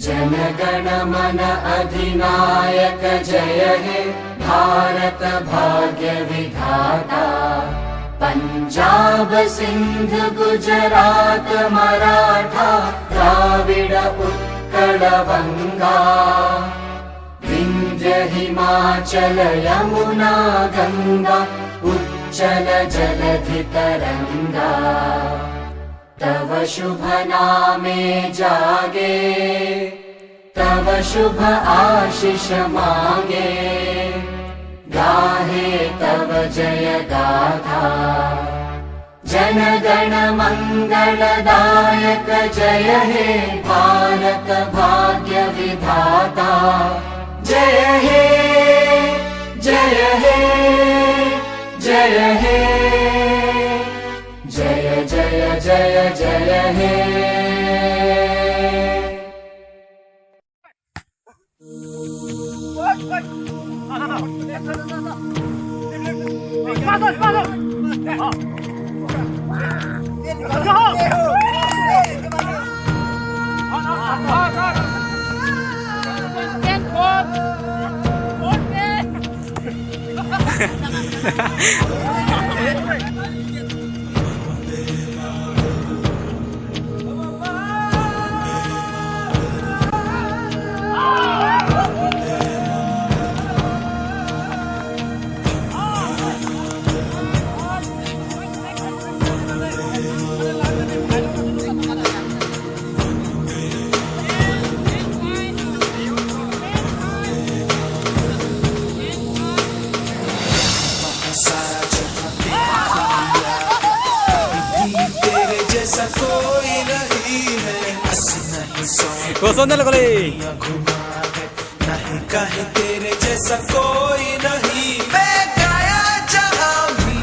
जनगण मन अधिनायक जय हे भारत भाग्य विधाता। पंजाब सिंध गुजरात मराठा द्राविड उत्कल बंगा। विंध्य हिमाचल यमुना गंगा उच्चल जलधि तरंगा। तव शुभ नामे जागे तव शुभ आशीष मागे। गाहे तव जय गाथा जनगण मंगलदायक जय हे भारत भाग्य विधाता। जय हे जय हे जय हे जय जय जय जय हे। नहीं कहीं तेरे जैसा कोई नहीं। मैं गाया जहां भी